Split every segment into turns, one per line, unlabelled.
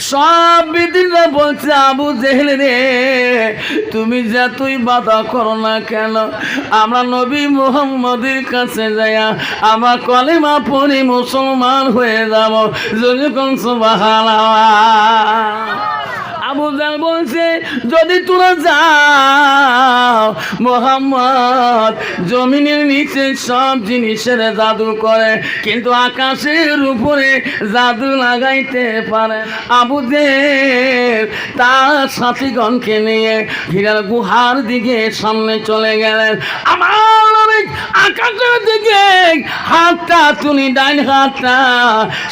সব বিদিনরা বলছে আবু জেহেল রে তুমি যতই বাধা করো না কেন আমরা নবী মুহাম্মদের কাছে যাইয়া আমরা কলেমা পড়ি মুসলমান হয়ে যাব। যদি কোন সুবহানাল্লাহ। আবু জাহেল বলছে যদি তোরা যাও মুহাম্মদ জমিনের নিচে সব জিনিসের জাদু করে কিন্তু আকাশের উপরে জাদু লাগাইতে পারে। আবু জাহেল তার সাথীগণকে নিয়ে হীরার গুহার দিকে সামনে চলে গেলেন। আমার আকাশের দিকে হাতটা তুলি ডাইন হাতটা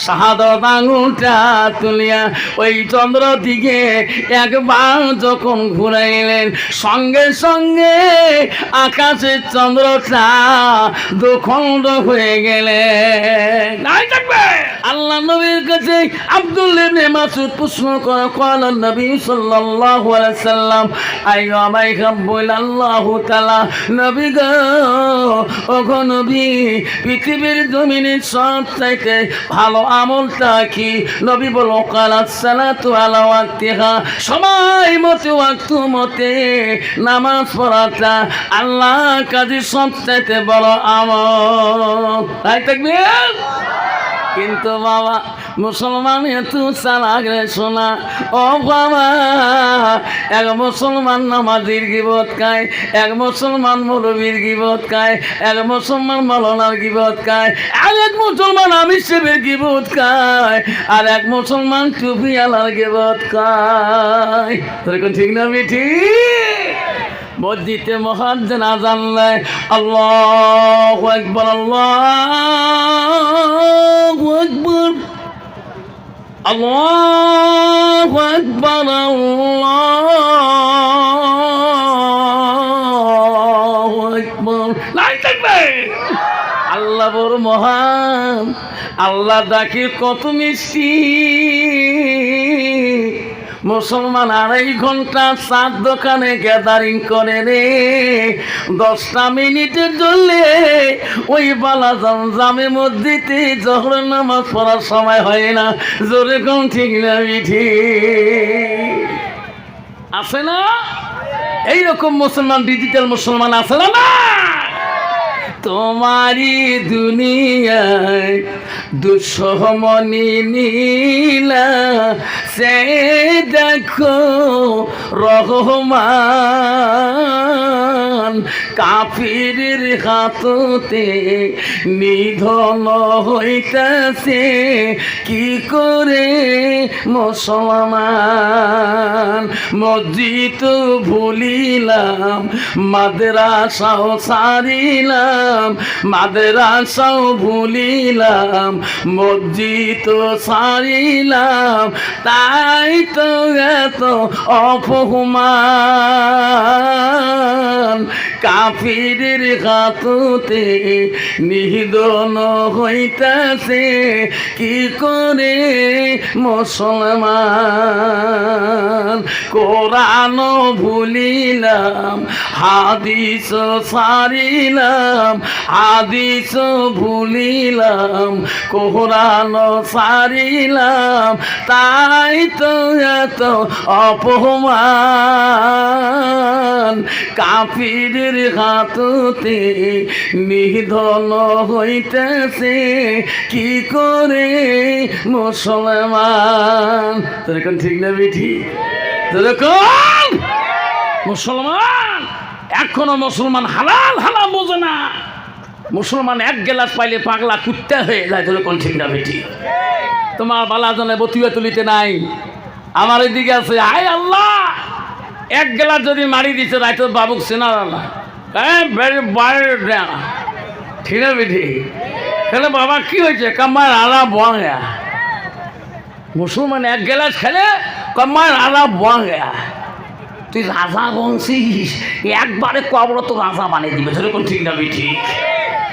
শাহাদাত আঙুলটা তুলিয়া ওই চন্দ্র দিকে একবার যখন ঘুরাইলেন সঙ্গে সঙ্গে আকাশের চন্দ্রটা দুখণ্ড হয়ে গেলেন। আল্লাহ নবীর কাছে আব্দুল্লাহ ইবনে মাসউদ প্রশ্ন করে কলেন নবী সাল্লাল্লাহু আলাইহি সাল্লাম আইয়া মাইহাব্বুল আল্লাহু তাআলা নবী গো ওগো নবী পৃথিবীর জমিনে সবচাইতে ভালো আমলটা কি? নবী বলল কালাত সালাতু আলা ওয়াক্তিহা সময় মতে ওয়াক্ত মতে নামাজ পড়াটা আল্লাহ কাজে সবচাইতে বড় আমল। তাই তাকবীর। কিন্তু বাবা মুসলমান এত চালাক রে শোনা। ও বাবা এক মুসলমান নামাজির গিবত খায়, এক মুসলমান মৌলবীর গিবত খায়, এক মুসলমান মাওলানার গিবত খায়, আর এক মুসলমান আমির সাহেবের গিবত খায়, আর এক মুসলমান টুপিওয়ালার গিবত খায়। তোর কোন ঠিক না মিঠি? মসজিদে মুয়াজ্জিন আযান দেয় আল্লাহু আকবার আল্লাহু আকবার আল্লাহু আকবার আল্লাহু আকবার। আল্লাহ বড় মহান, আল্লাহ ডাকে কত মিষ্টি। মুসলমান 2.5 ঘন্টা চার দোকানে গ্যাদারিং করে রে 10টা মিনিটের জন্য ওই বালাজান জামে মসজিদে জোহরের নামাজ পড়ার সময় হয় না। জোরে কোন ঠিক না মিঠি? আছে না এইরকম মুসলমান? ডিজিটাল মুসলমান আছে না? তোমারি দুনিয়ায় দুঃসমনি নীলা সে দেখো রহমান কাফিরের হাততে নিধন হইতাছে কি করে মুসলমান। মসজিদ ভুলিলাম মাদ্রাসাও ছাড়িলাম, মাদ্রাসাও ভুলিলাম মসজিদ ছাড়িলাম, তাই তো এত অপমান কাফিরের হাততে নিধন হইতাছে কি করে মুসলমান। কোরআন ভুলিলাম হাদিস ছাড়িলাম, হাদিস ভুলিলাম কোরআন ছাড়িলাম, তাই তো এত অপমান কাফিরের হাততে নিধন হইতেছে কি করে মুসলমান। তোরকম ঠিক না বেঠি? তোরকম মুসলমান এখনো মুসলমান হালাল হারাম বোঝে না। মুসলমান 1 গ্লাস পাইলে পাগলা কুত্তা হয়ে যায়। তোরকম ঠিক না বেঠি? তোমার বালাজনে বতুয়া তুলিতে নাই, আমার এদিকে আছে আয় আল্লাহ 1 গ্লাস যদি মারি দিতে রাইতো বাবুক সেনা ঠিক না বেঠি? তাহলে বাবা কি হয়েছে? কামার আলা বয়া মুসলমান 1 গ্লাস খেলে কামার আলা বয়া। তুই রাজা বংশীস একবারে কবর তো রাজা বানিয়ে দিবে। সেরকম ঠিক না বেঠি?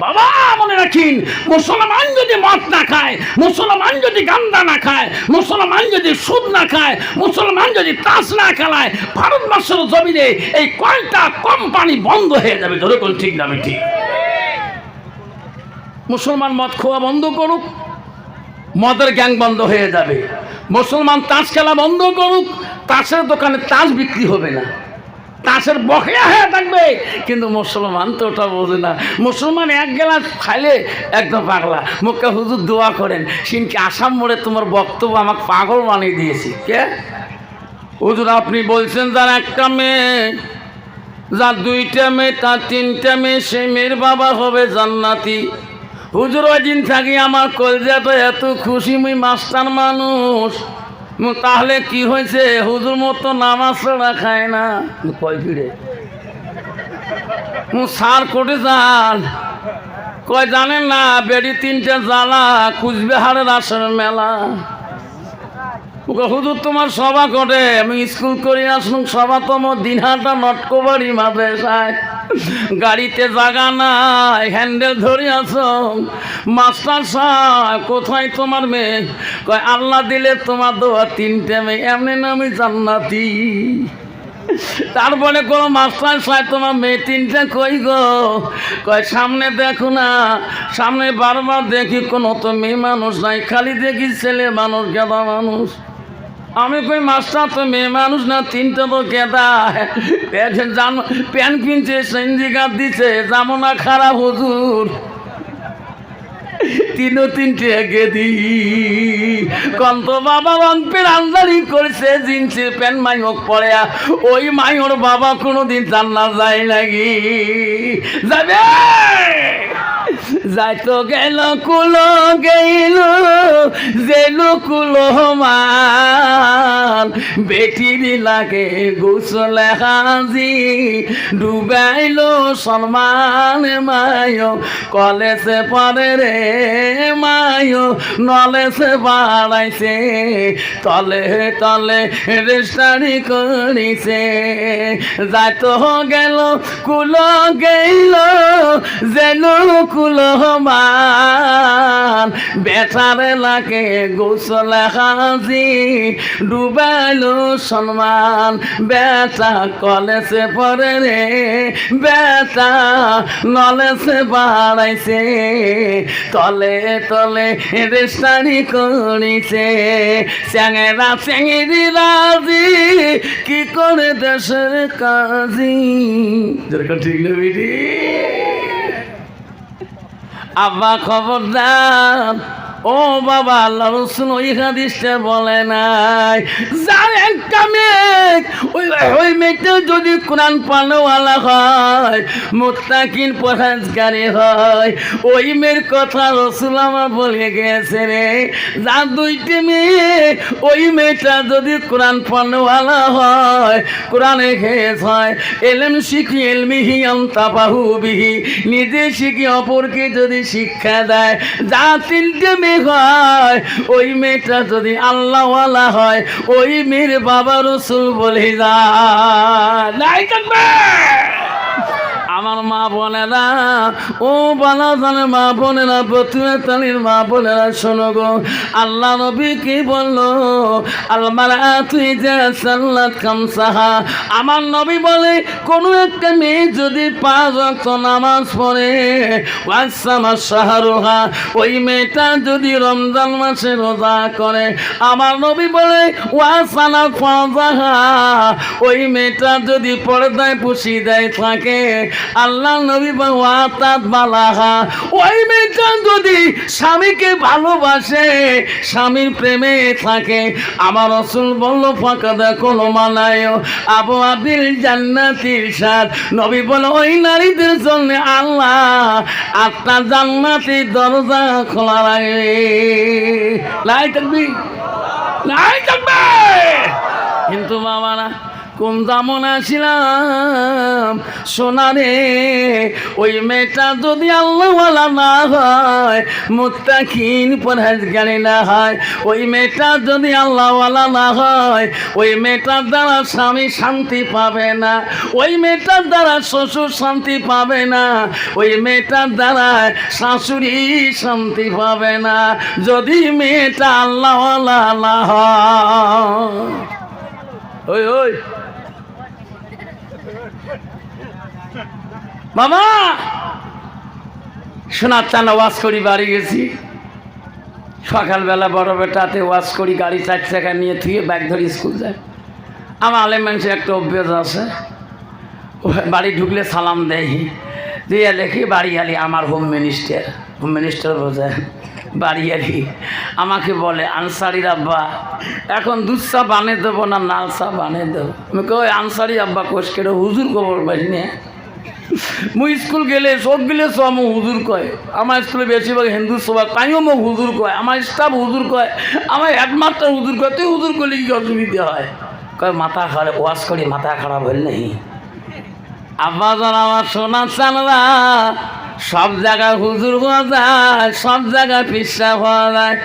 বাবা মনে রাখিন, মুসলমান যদি মদ না খায়, মুসলমান যদি গান্দা না খায়, মুসলমান যদি সুদ না খায়, মুসলমান যদি তাস না খেলায়, ভারতবর্ষের জমিনে এই কয়টা কোম্পানি বন্ধ হয়ে যাবে। যেরকম ঠিক না বেঠি? মুসলমান মদ খাওয়া বন্ধ করুক, মদের গ্যাং বন্ধ হয়ে যাবে। মুসলমান তাস খেলা বন্ধ করুক, তাসের দোকানে তাস বিক্রি হবে না, তাসের বকেয়া হয়ে থাকবে। কিন্তু মুসলমান তো ওটা বোঝে না। মুসলমান এক গ্লাস খাইলে একদম পাগলা। মুখে হুজুর দোয়া করেন, সিনকে আসাম মোড়ে তোমার বক্তব্য আমাকে পাগল বানিয়ে দিয়েছি। কে হুজুর? আপনি বলছেন যার একটা মেয়ে, যার দুইটা মেয়ে, তার তিনটা মেয়ে, সেই মেয়ের বাবা হবে জান্নাতি। হুজুর ওই দিন থাকি আমার কলজাটা এত খুশি, মুই মাস্টার মানুষ। তাহলে কি হয়েছে? হুজুর মতো নামাজ পড়া খায় না। কয় ফিরে সার কোটে যান, কয় জানেন না বেড়ি তিনটা জ্বালা, কুচবিহারের আসর মেলা। হুজুর তোমার সভা করে, আমি স্কুল করে আসুন সভা তোমার দিনহাটা নটকোবাড়ি মাদ্রাসায়, গাড়িতে জায়গা নাই, হ্যান্ডেল ধরে আছো। মাস্টার সাহেব কোথায় তোমার মেয়ে? কয় আল্লাহ দিলে তোমার দোয়া তিনটে মেয়ে, এমনি নামি জান্নাতি। তারপরে কোনো মাস্টার সাহেব তোমার মেয়ে তিনটা কই গো? কয় সামনে দেখো না, সামনে বারবার দেখি কোনো তো মেয়ে মানুষ নাই, খালি দেখি ছেলে মানুষ, গেদা মানুষ। আমি কই মাস্টার তো মেয়ে মানুষ না, তিনটা তো গেদা। প্যান্ট কিনছে, সেঞ্জিকার দিচ্ছে, জামনা খারাপ হুজুর, তিনটে গেদি। কন্ত বাবা রংপের আমদানি করছে, জিন্সের প্যান্ট মাইক পরে, ওই মাইওর বাবা কোনোদিন জান্নাত যায় নাকি? যাবে যাইতো গেল কুলো গেল জেলু কুলো মান, বেটির লাগে গোসল হাজি, ডুবাইল সলমান মায়ো, কলেজে পরে রে মায়ো, নলেজে বাড়াইছে, তলে তলে রেস্টারি করিছে। যাইতো গেল কুলো গেল জেলু কুলহমান, বেটারে লাগে গোসল হাজি, ডুবাইলো সম্মান। বেটা কলেজে পড়ে রে, বেটা নলেজে বাড়াইছে, তলে তলে রেস্টারি করিছে। চ্যাংরা চ্যাংরি রাজি, কি করে দেশের কাজী। যেরকম ঠিক না বিডি? আব্বা খবরদার, ও বাবা, আল্লাহ রসুল ওই হাদিসটা বলে নাই যার একটা মেয়ে, ওই মেয়েটা যদি কোরআন পালনেওয়ালা হয়, মুত্তাকিন পরহেজগারি হয়, ওই মেয়ের কথা রসুল আমার বলে গেছে রে। যার দুইটি মেয়ে, ওই মেয়েটা যদি কোরআন পালনেওয়ালা হয়, কোরআনে খেয়েছ হয়, এলেম শিখি এলমিহি আন্তাবাহু বিহি, নিজে শিখি অপরকে যদি শিক্ষা দেয়। যা তিনটে মেয়ে হয়, ওই মেয়েটা যদি আল্লাহওয়ালা হয়, ওই মেয়ের বাবা রসুল বলে যায়। আমার মা বোনেরা, ও বালা জানে মা বোনেরা, প্রথমে তালির মা বোনেরা শোনো গো, আল্লাহ নবী কি বললো? তুই যে সাল্লাত খামসাহা, আমার নবী বলে কোনো একটা মেয়ে যদি 5 ওয়াক্ত নামাজ পড়ে, ওয়াসামা শাহরুহা, ওই মেয়েটা যদি রমজান মাসে রোজা করে, আমার নবী বলে ওয়াসানা ফাজাহা, ওই মেয়েটা যদি পর্দায় পুশিদায় থাকে, আল্লাহ নবী ওয়াতাত বালাহা, ওই মেয়েটা যদি স্বামীকে ভালোবাসে, স্বামীর প্রেমে থাকে, আমার রাসূল বলল ফাকাদ কোনো মানায় আবু আবিল জান্নাতির সাথ। নবী বলে ওই নারীদের জন্য আল্লাহ 8টা জান্নাতের দরজা খোলা রাখবে। লাই থাকবি, লাই থাকবে। কিন্তু বাবারা কোন দামন আসিলাম সোনারে, ওই মেয়েটা যদি আল্লাহওয়ালা না হয়, মুত্তাকিন পরহেজগারি না হয়, ওই মেয়েটা যদি আল্লাহওয়ালা না হয়, ওই মেয়েটার দ্বারা স্বামী শান্তি পাবে না, ওই মেয়েটার দ্বারা শ্বশুর শান্তি পাবে না, ওই মেয়েটার দ্বারা শাশুড়ি শান্তি পাবে না, যদি মেয়েটা আল্লাহওয়ালা না হয়। ওই ওই মামা শোনার চান, ওয়াজ করি বাড়ি গেছি, সকালবেলা বড় বেটাতে ওয়াশ করি, গাড়ি 4 চাকা নিয়ে থুয়ে ব্যাগ ধরে স্কুল যায়। আমার আলেম মানুষের একটা অভ্যাস আছে, বাড়ি ঢুকলে সালাম দেয়, দিয়ে দেখি বাড়ি আলি আমার হোম মিনিস্টার বোঝায় বাড়ি আলি আমাকে বলে, আনসারির আব্বা এখন দুধ চা বানিয়ে দেবো না লাল চা বানিয়ে দেবো? আমি কই আনসারি আব্বা কোষ কেটে হুজুর খবর পাইনি না। মুই স্কুল গেলে সব গেলে সব মোক হুজুর কয়। আমার স্কুলে বেশিরভাগ হিন্দু সভা, তাইও মোক হুজুর কয়, আমার স্টাফ হুজুর কয়, আমার হেডমাস্টার হুজুর কয়। তুই হুজুর করলে কি অসুবিধা হয়? কয় মাথা খারাপ, ওয়াশ করি মাথা খারাপ হইল নেই। আব্বা জান আমার সোনা চানরা, সব জায়গায় হুজুর হওয়া যায়, সব জায়গায় পিসা হওয়া যায়,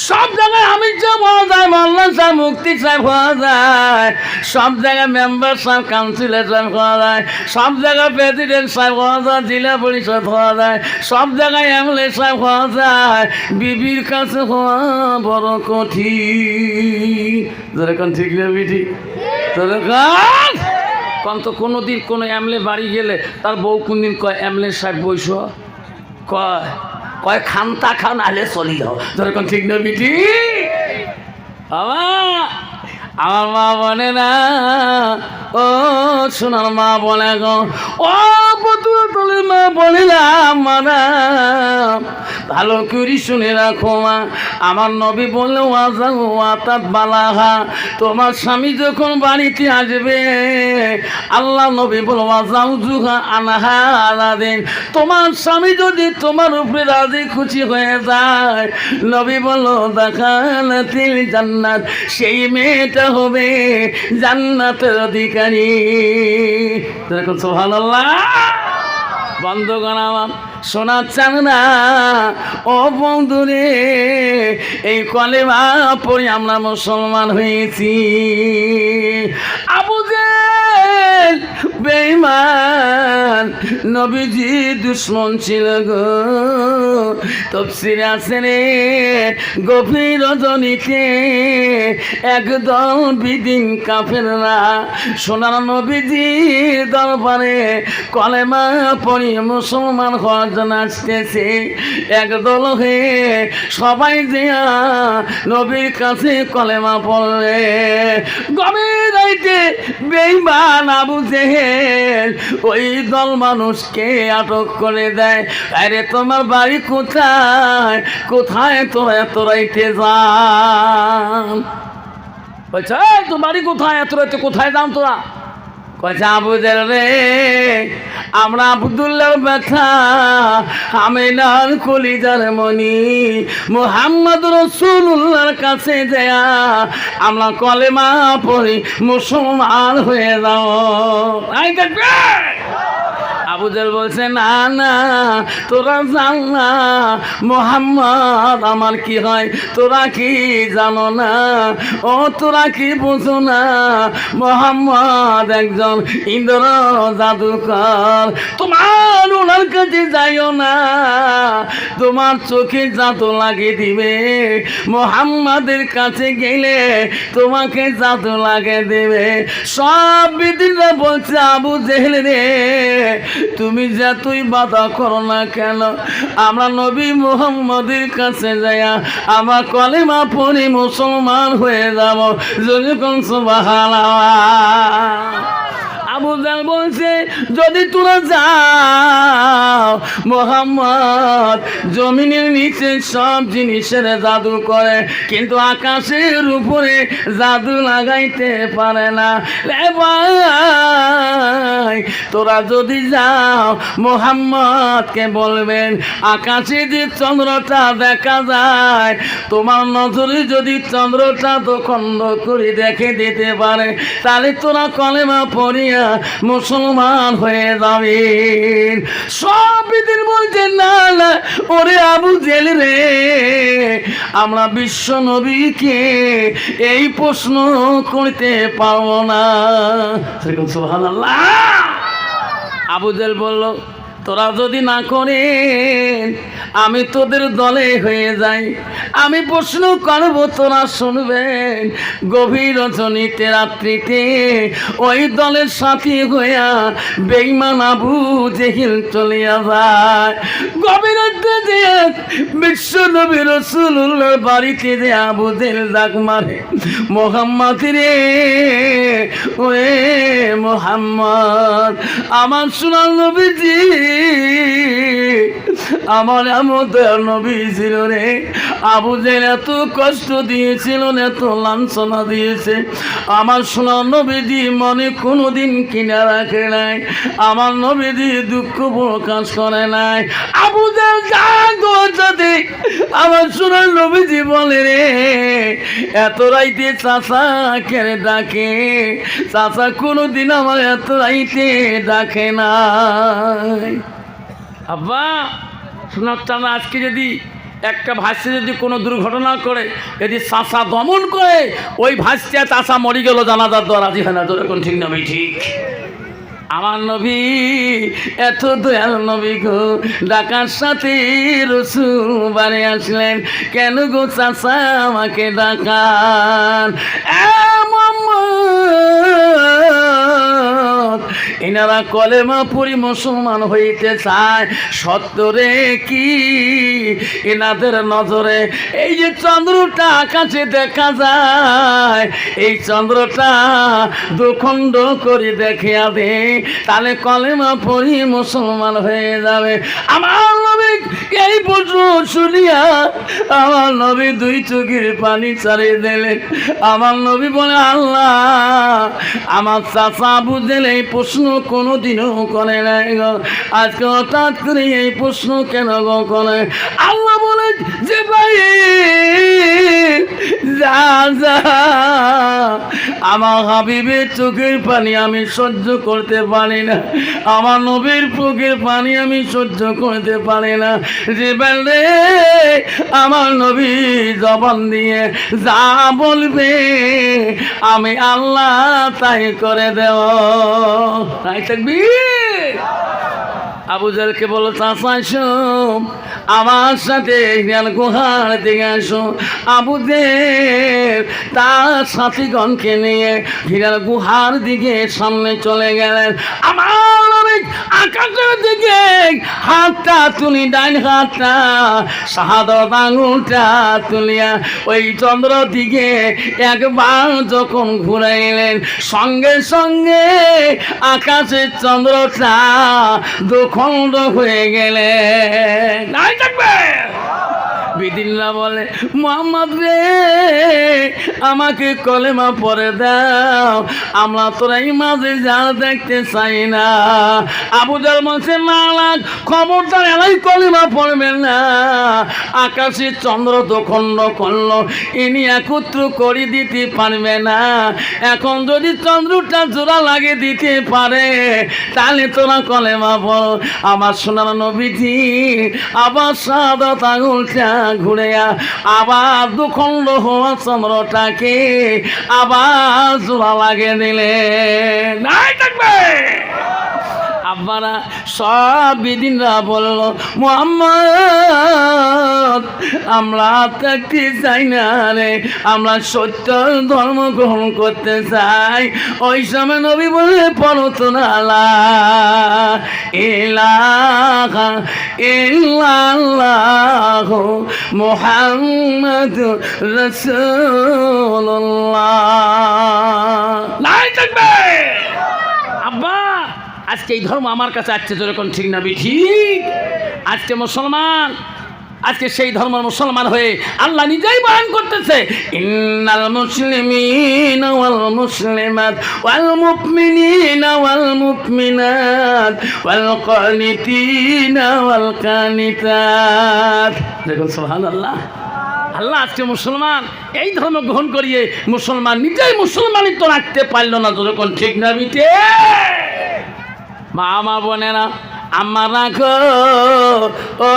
সব জায়গায় আমি সাহেব হওয়া যায়, মোল্লা সাহেব মুফতি সাহেব হওয়া যায়, সব জায়গায় মেম্বার সাহেব কাউন্সিলর সাহেব হওয়া যায়, সব জায়গায় প্রেসিডেন্ট সাহেব হওয়া যায়, জেলা পরিষদ হওয়া যায়, সব জায়গায় এমএলএ সাহেব হওয়া যায়। বিবির কাছে হওয়া বড় কঠিন। যেরকম ঠিক না বিটি? যেরকম কন তো কোনো দিন কোনো এমএলএ বাড়ি গেলে তার বউ কোন দিন কয় এমএলএ সাহেব বইস, কয় খান্তা খান আলে চলি যাও। যেরকম ঠিক না বিটি? আমার মা বলে না, ও সোনার মা বলে গো, ও বতুলের মা বলে না, মারা ভালো করে শুনে রাখো মা। আমার নবী বললে ওয়াতাত বালাহা, তোমার স্বামী যখন বাড়িতে আসবে, আল্লাহ নবী বল ওয়াজাউজুহা আনহা আলাদিন, তোমার স্বামী যদি তোমার উপরে রাজি খুশি হয়ে যায়, নবী বলো দাখালাতিল জান্নাত, সেই মেয়েটা হবে জান্নাতের অধিকারী। দেখুন সুবহানাল্লাহ। বন্ধুগণ আমার শোনাচ্ছেন না, ও বন্ধুরে এই কলেমা পড়ে আমরা মুসলমান হয়েছি। আবু জেল বেঈমান, নবীজি দুশ্মন ছিল গো। তাফসীরে আছে রে, গভীর রজনীতে একদল বিদিন কাফেররা সোনার নবীজি দরবারে কলেমা পড়ে মুসলমান হওয়ার জন্য আসতেছে। একদল হয়ে সবাই দিয়া নবীর কাছে কলেমা পড়লে, গভীর রাইতে বেঈমান আবু জেহেল ওই দল মানুষকে আটক করে দেয়। আরে তোমার বাড়ি কোথায়, কোথায় তোরা এত রাইতে যান? বলছে তোর বাড়ি কোথায়, এত রাইতে কোথায় যান তোরা? কয়েছে আবু জেহেল রে, আমরা আব্দুল্লাহর ব্যথা, আমিনার কলিজার মনি মুহাম্মদ রাসূলুল্লাহর কাছে যায়া আমরা কলেমা পড়ি মুসলমান হয়ে যাও। আই দেখবে আবু জেহেল বলছে না না, তোরা জান না মুহাম্মদ আমার কি হয়, তোরা কি জানো না, ও তোরা কি বুঝো না, মুহাম্মদ একজন ইন্দ্র জাদুকর। তোমার ওনার কাছে যাইও না, তোমার চোখে জাদু লাগিয়ে দিবে। মুহাম্মাদের কাছে গেলে তোমাকে জাদু লাগিয়ে দেবে। সব বিদিনরা বলছে আবু জেহেল রে, তুমি যতই বাধা করো না কেন, আমরা নবী মুহাম্মদের কাছে যাইয়া আমার কলেমা পড়ি মুসলমান হয়ে যাব। যদি কোন সুবহানাল্লাহ। আবু জেহেল বলছে যদি তোরা যাও, মুহাম্মদ জমিনের নিচে সব জিনিসের জাদু করে, কিন্তু আকাশের উপরে জাদু লাগাইতে পারে না। রে ভাই, তোরা যদি যাও মুহাম্মদকে বলবেন আকাশে যে চন্দ্রটা দেখা যায়, তোমার নজরে যদি চন্দ্রটা তো খণ্ড করে দেখে দিতে পারে, তাহলে তোরা কলেমা পড়িয়া মুসলমান হয়ে যাবেন। সব বিদিন বলছে না না, ওরে আবু জেহেল রে, আমরা বিশ্ব নবীকে এই প্রশ্ন করতে পারবো না। সুবহানাল্লাহ। আবু জেহেল বলল তোরা যদি না করেন আমি তোদের দলে হয়ে যাই। আমি প্রশ্ন করব, তোরা শুনবেন। গভীর রজনীতে রাত্রিতে ওই দলের সাথী হইয়া বেঈমান আবু জেহেল চলিয়া যায়। গভীর রাতে যে বিশ্ব নবী রাসূলুল্লাহর বাড়িতে যে আবু জেহেল ডাক মারে, মোহাম্মদ রে, ওরে মোহাম্মদ, আমার সোনার নবীজি, আমার আমাদের নবী ছিল রে। আবু জেহেল এত কষ্ট দিয়েছিল, এত লাঞ্ছনা দিয়েছে, আমার সোনার নবীজি মনে কোনোদিন কিনা রাখে নাই, আমার নবীজি দুঃখ প্রকাশ করে নাই। আবু জেহেল যাতে আমার সোনার নবীজি বলে রে, এত রাইতে চাচা কেন ডাকে? চাচা কোনোদিন আমার এত রাইতে ডাকে নাই। আব্বা শোনার টানা, আজকে যদি একটা ভাষ্যে যদি কোনো দুর্ঘটনা করে, যদি চাষা দমন করে, ওই ভাষ্যে চাষা মরি গেল, জানাজার দর রাজি হয় না। তোর এখন ঠিক নবী ঠিক। আমার নবী এত দয়াল নবী গো, ডাকার সাথে রাসূল বাড়ি আসলেন। কেন গো চাচা আমাকে ডাকান? এনারা কলেমা পড়ি মুসলমান হইতে চায়, সত্তরে কি এনাদের নজরে এই যে চন্দ্রটা আকাশে দেখা যায়, এই চন্দ্রটা দুখণ্ড করে দেখিয়া দে, তাহলে কলেমা পড়ি মুসলমান হয়ে যাবে। আমার নবী এই প্রশ্ন শুনিয়া আমার নবী দুই চোখের পানি ছাড়িয়ে দিলেন। আমার নবী বলে, আল্লাহ, আমার চাচা আবু জেহেল এই প্রশ্ন কোনোদিনও করে নাই গো, আজকে হঠাৎ করে এই প্রশ্ন কেন গো করে? আল্লাহ বলে যে ভাই যা যা, আমার হাবিবের চোখের পানি আমি সহ্য করতে পারি না, আমার নবীর চোখের পানি আমি সহ্য করতে পারি না। যে বেলে আমার নবী জবান দিয়ে যা বলবে আমি আল্লাহ তাই করে দেও। তাই থাকবি। আবু জেহেলকে বলো, চাচা আসো আমার সাথে গুহার দিকে আসো। আবু জেহেল তার সাথীগণকে নিয়ে হীরার গুহার দিকে সামনে চলে গেলেন। আমার আকাশের দিকে হাতটা তুলি, ডাইন হাতটা শাহাদত আঙুলটা তুলিয়া ওই চন্দ্র দিকে একবার যখন ঘুরাইলেন, সঙ্গে সঙ্গে আকাশের চন্দ্রটা দুখণ্ড হয়ে গেলে। নাই থাকবে। বিদিল্লা বলে, মোহাম্মদ রে, আমাকে কলেমা পড়ে দাও, আমরা তোরা এই মাঝে যা দেখতে চাই না। আবু জেহেল বলছে, না না, খবরদার এলাই কলেমা পড়বেন না, আকাশের চন্দ্র দুখণ্ড করলো, ইনি একত্র করে দিতে পারবে না। এখন যদি চন্দ্রটা জোড়া লাগে দিতে পারে, তাহলে তোরা কলেমা পড়ো। আমার সোনার নবীজি আবার শাহাদাত আঙুলটা ঘুরে আবার দুখণ্ড হওয়া চন্দ্রটাকে আবার জোড়া লাগে দিলে। নাই থাকবে। আব্বারা সব বিদিনরা বলল, মুহাম্মদ আমরা থাকতে চাই না রে, আমরা সত্য ধর্ম গ্রহণ করতে চাই। ওই সময় নবী বলে, পড়ো তো না লা ইলাহা ইল্লাল্লাহ মুহাম্মাদুর রাসূলুল্লাহ। নাই থাকবে। আব্বা আজকে এই ধর্ম আমার কাছে আসছে, যেরকম ঠিক না ঠিক? আজকে মুসলমান, আজকে সেই ধর্ম মুসলমান হয়ে আল্লাহ নিজেই বয়ান করতেছে, ইন্নাল মুসলিমিনা ওয়াল মুসলিমাত ওয়াল মুমিনিনা ওয়াল মুমিনাত ওয়াল কানিতিনা ওয়াল কানিতাত। দেখুন সুবহানাল্লাহ। আল্লাহ আজকে মুসলমান এই ধর্ম গ্রহণ করিয়ে মুসলমান নিজেই মুসলমানিত্ব রাখতে পারল না, যখন ঠিক না বিটে। মা বোনেরা, আম্মা রাখো ও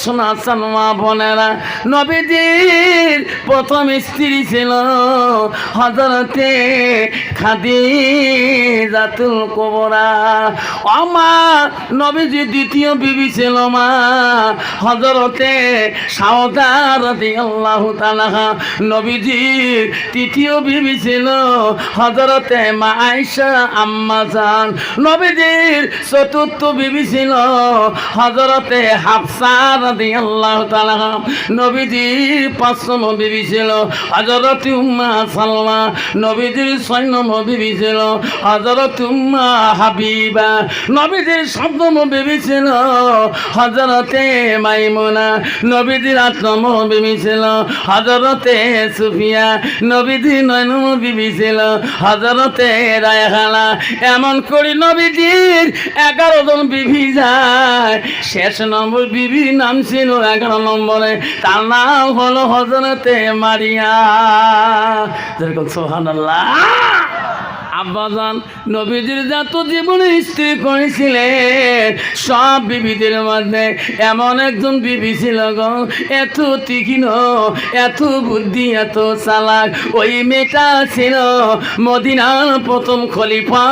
সোনা সানমা বোনেরা, নবীজির প্রথম স্ত্রী ছিল হযরতে খাদিজাতুল কুবরা। ও মা, নবীজির দ্বিতীয় বিবি ছিল মা হযরতে সাউদা রাদিয়াল্লাহু তাআলা। নবীজির তৃতীয় বিবি ছিল হযরতে মা আয়েশা আম্মা জান। নবীজির চতুর্থ বিবি ছিল হযরতে হাফসা রাদিয়াল্লাহু তাআলা। নবীজির পাঁচম বিবি ছিল হযরতে উম্মে সালমা। নবীজির ছয়ম বিবি ছিল হযরতে উম্মে হাবিবা। নবীজির সপ্তম বিবি ছিল হযরতে মাইমুনা। নবীজির আটম বিবি ছিল হযরতে সুফিয়া। নবীজির নয়ম বিবি ছিল হযরতে রায়হানা। এমন করে নবীজির 11 জন বিবি যায়। শেষ নম্বর বিবির নাম ছিল 11 নম্বরে, তার নাম হলো হযরতে মারিয়া। যেরকম সুবহানাল্লাহ। আব্বাজান নবীজির যত জীবনে স্ত্রী করেছিলেন সব বিবিদের মধ্যে এমন একজন বিবি ছিল গো, এত তীক্ষ্ণ, এত বুদ্ধি, এত চালাক। ওই মেয়েটা ছিল মদিনার প্রথম খলিফা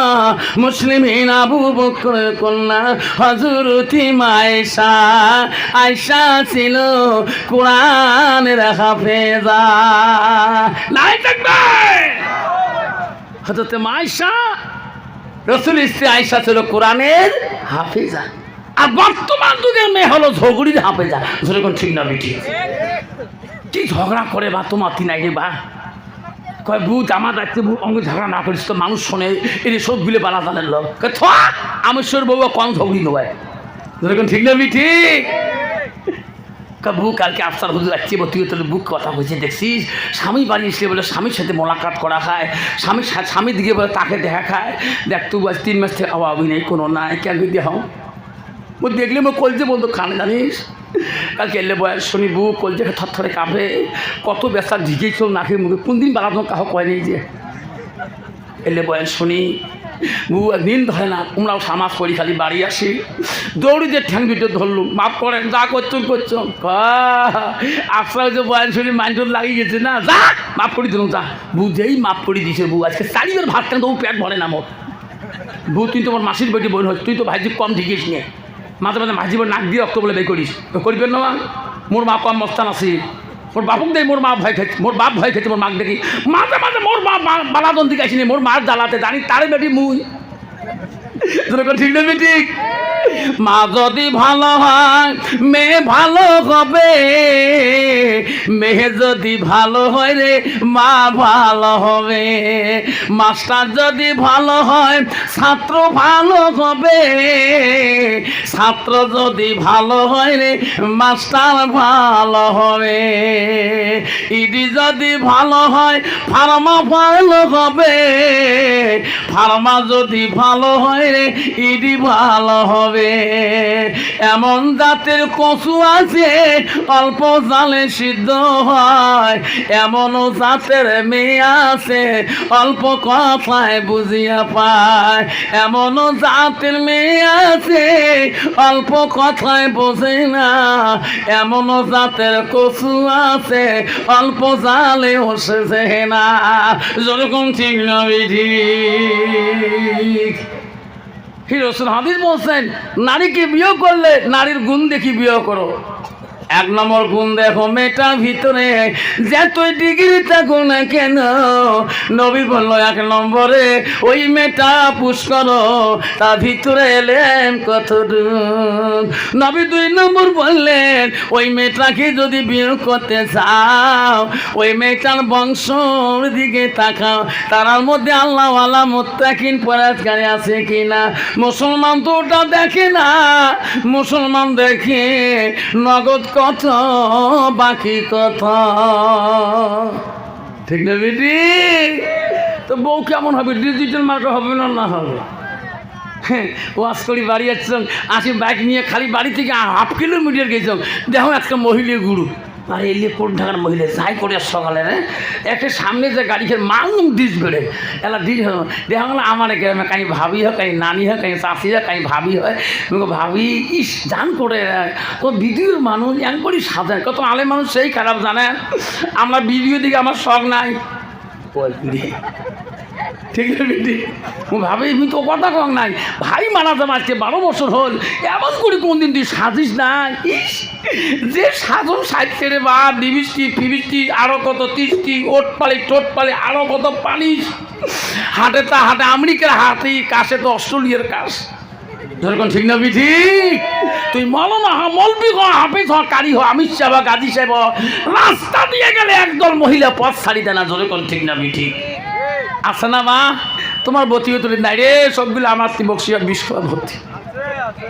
মুসলিমিন আবু বকরের কন্যা হযরতে আয়েশা। আয়েশা ছিল কোরআনের হাফেজা। নাই থাকবে হযরতে আয়েশা, রাসূলের স্ত্রী আয়েশা ছিল কোরআনের হাফেজা। আর বর্তমান যুগের মেয়ে হলো ঝগড়ির হাফেজা। যেরকম ঠিক না বেটি? কি ঝগড়া করে বা তোমার তিনাই রে বা কয় বউ জামা যাচ্ছে, বউ অঙ্গ ঝগড়া না করিস তো মানুষ শোনে, এর সব গুলে বালা জানের লোক আমেশ্বর বউ কম ঝগড়ি নয়। যেরকম ঠিক না বেটি? বউ কালকে আফসার হুজুর আসছে, তুই তোর বুক কথা বলছে দেখছিস, স্বামী বাড়ি এসে বলে স্বামীর সাথে মোলাকাত করা খায়, স্বামীর দিকে বলে তাকে দেখা খায়। দেখ তুই আজ 3 মাস থেকে অভাবই নেই, কোনো নাই, কেন দেহ ও দেখলে মো কলজে বলতো খানে জানিস। কালকে এলে বয়স শুনি বউ কলজে থরথরে কাঁপে, কত ব্যবসা ঝিকেই চল নাকে মুখে, কোন দিন বাড়ানো কাহ কয় নেই যে এলে বয়স শুনি বউ একদিন ধরে না। তোমরাও সামাজ করি, খালি বাড়ি আসি দৌড়ি যে ঠ্যাং দুটো ধরলুম, মাফ করেন যা করছো করছো। আপনার যে বয়ান শুনি মাইন্ড লাগিয়ে গেছে না, যা মাফ করে দিলাম, যা। বউ যেই মাফ করে দিয়েছে, বউ আজকে 4 বার ভাত কেন, তবু পেট ভরে না মোট। বউ তুই তোমার মাসির বেটি বোন হয়, তুই তো ভাইজি কম ঠিকিস নিয়ে, মাঝে মাঝে ভাইজি নাক দিয়ে রক্ত বলে বের করিস, করবেন না? মোর মা কম মস্তান আছি, মোর বাপক দেয়, মোর মা ভয় খেয়েছে, মোর বাপ ভয় খেয়েছে মোর মাক দেখি। মাঝে মাঝে মোর মা বালাদন দিকে আসিনি, মোর মার জ্বালাতে জানি তারে বেটি মুই। ঠিক না বেটি? মা যদি ভালো হয় মেয়ে ভালো হবে, মেয়ে যদি ভালো হয় রে মা ভালো হবে। মাস্টার যদি ভালো হয় ছাত্র ভালো হবে, ছাত্র যদি ভালো হয় রে মাস্টার ভালো হবে। ইডি যদি ভালো হয় ফার্মা ভালো হবে, ফার্মা যদি ভালো হয় রে ইডি ভালো হবে। এমন জাতের কচু আছে অল্প জালে সিদ্ধ হয়, এমনও জাতের মেয়ে আছে অল্প কথায় বুঝিয়া পায়, এমনও জাতের মেয়ে আছে অল্প কথায় বোঝে না, এমনও জাতের কচু আছে অল্প জালে বসেছে না। যেরকম ঠিক না বিধি রসুল হাদিস বলছেন, নারীকে বিয়ে করলে নারীর গুণ দেখি বিয়ে করো। 1 নম্বর গুণ দেখো, মেয়েটার ভিতরে যতই ডিগ্রি থাকুক না কেন, নবী বললো 1 নম্বরে ওই মেয়েটা পুশ করো, তার ভিতরে এলেন কতটুক। নবী 2 নম্বর বললেন ওই মেয়েটাকে যদি বিয়ে করতে চাও, ওই মেয়েটার বংশর দিকে তাকাও, তার মধ্যে আল্লাহওয়ালা মুত্তাকিন পরহেজগার আছে কিনা। মুসলমান তো ওটা দেখে না, মুসলমান দেখে নগদ কত বাকি কত। ঠিক না বেটি? তো বউ কেমন হবে? ডিজিটাল মার্কা হবে না? না হবে। ওয়াশ করি বাড়ি আসছেন, আসি বাইক নিয়ে খালি বাড়ি থেকে 1/2 কিলোমিটার গেছিলাম, দেখো একটা মহিলা গুরু আর এলে কোন ঢাকার মহিলা যাই করে সকালে একটা সামনে যে গাড়ি খেয়ে মাংম ডিস বেড়ে এলা ডিস দেখা গেলো আমার গ্রামে কাই ভাবি হয় কাই নানি হয় কাই চাষি হয় কাই ভাবি হয় ভাবি ইস জান করে তো ভিডিওর মানুষ এমন করি সাজায় কত আলে মানুষ সেই খারাপ জানে আমরা ভিডিও দিকে আমার শখ নাই ঠিক আছে বেটি ভাবি আমি তো কথা কম নাই ভাই মারা যাবে আজকে 12 বছর হল এমন করে কোনদিন তুই সাজিস নাই ইস যে সাজন সাজছে রে বা লিপস্টিক ফিবিস্টিক আরও কত তিস্টি ওট পালি টোট পালি আরও কত পালিশ হাটে তা হাটে আমেরিকার হাতে কাশে তো অস্ট্রেলিয়ার কাশ ধরুন ঠিক না বিঠি তুই মলনা মলবি হ হাফিজ হ কারি হ আমির সাহেব গাজী সাহেব রাস্তা দিয়ে গেলে একদল মহিলা পথ ছাড়ি দেয় না ধরে কোন ঠিক না বিঠি আছে না মা তোমার বতিও তুলি নাই রে সবগুলো আমার বক্সিয়া বিশ্ব ভর্তি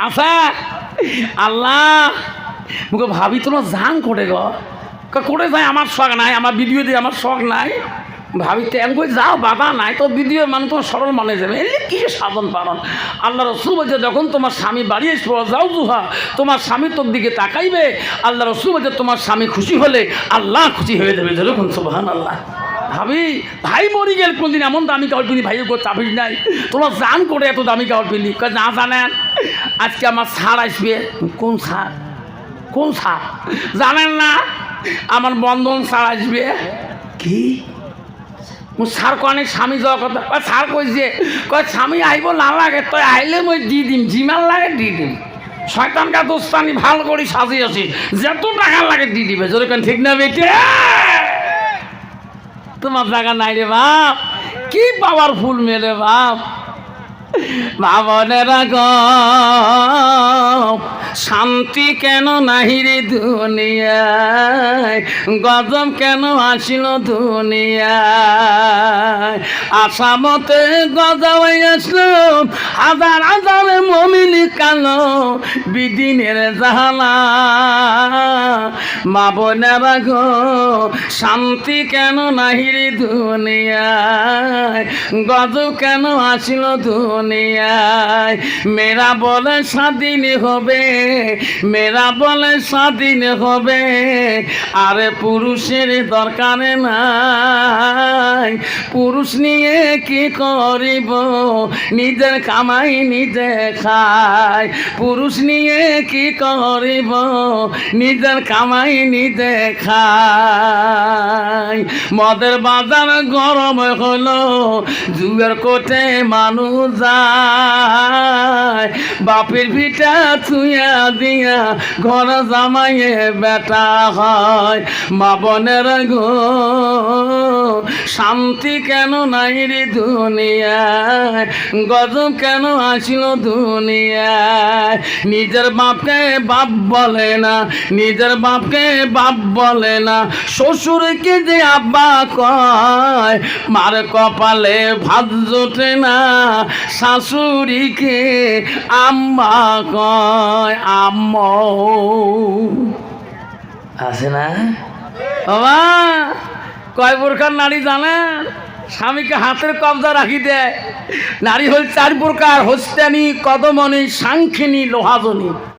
আচ্ছা আল্লাহ মুখে ভাবি তোমার জান করে করে যায় আমার শখ নাই আমার ভিডিও দিয়ে আমার শখ নাই ভাবি তো এমন করে যাও বাধা নাই তো ভিডিও মানে তোমার সরল মানে যাবে এলে কিসের সাধন পালন আল্লাহ রসুল বলছে যখন তোমার স্বামী বাড়ি এসে যাও জুহা তোমার স্বামী তোর দিকে তাকাইবে আল্লাহ রসুল বলছে তোমার স্বামী খুশি হলে আল্লাহ খুশি হয়ে যাবে যেরকম সুবহান আল্লাহ ভাবি ভাই মরি গেল কোনদিন এমন দামি কাপড় পিনি ভাইয়ের কোনো চাপিস নাই তোমার জান করে এত দামি কাপড় পিনি না জানেন আজকে আমার সার আসবে কোন সার কোন সার জানেন না আমার বন্ধন সার আসবে কি সার অনেক স্বামী যাওয়ার কথা সার কইছে কয় স্বামী আইব না লাগে তো আইলে মই দি দিম জিমাল লাগে দি দিম শয়তানকা দোস্তানি ভাল করে সাজিয়েছি যত টাকা লাগে দি দিবে যদি ঠিক না বেটে তোমার জায়গা নাই রে বাপ কি পাওয়ারফুল মেলে বাপ ভাবনেরা গো শান্তি কেন নাহি রে দুনিয়ায় গজব কেন আসিল দুনিয়ায় আসামতে গজব আসলো হাজার হাজার মমিনি কালো বিদিনের জাহালা মা বোনেরা গো শান্তি কেন নাহি রে দুনিয়ায় গজব কেন আসিল দুনিয়ায় মেরা বলে স্বাধীন হবে মেরা বলে স্বাধীন হবে আরে পুরুষের দরকার নাই পুরুষ নিয়ে কি করিব নিজের কামাই নিজে খায় পুরুষ নিয়ে কি করিব নিজের কামাই নিজে খায় মদের বাজার গরম হলো যুগের কোটে মানুষ যায় বাপের ভিটা ছুঁয়া দিয়া ঘর জামাইয়ে বেটা হয় মা বোনের গো শান্তি কেন নাই রে দুনিয়ায় গজব কেন আসিল দুনিয়ায় নিজের বাপকে বাপ বলে না নিজের বাপকে বাপ বলে না শ্বশুরকে যে আব্বা কয় মার কপালে ভাত জোটে না শাশুড়িকে আম্মা কয় আম্মা আছে না বাবা কয় প্রকার নারী জানেন স্বামীকে হাতের কবজা রাখি দেয় নারী হল 4 প্রকার হস্তানি কদমনি সাংখিনী লোহাজনী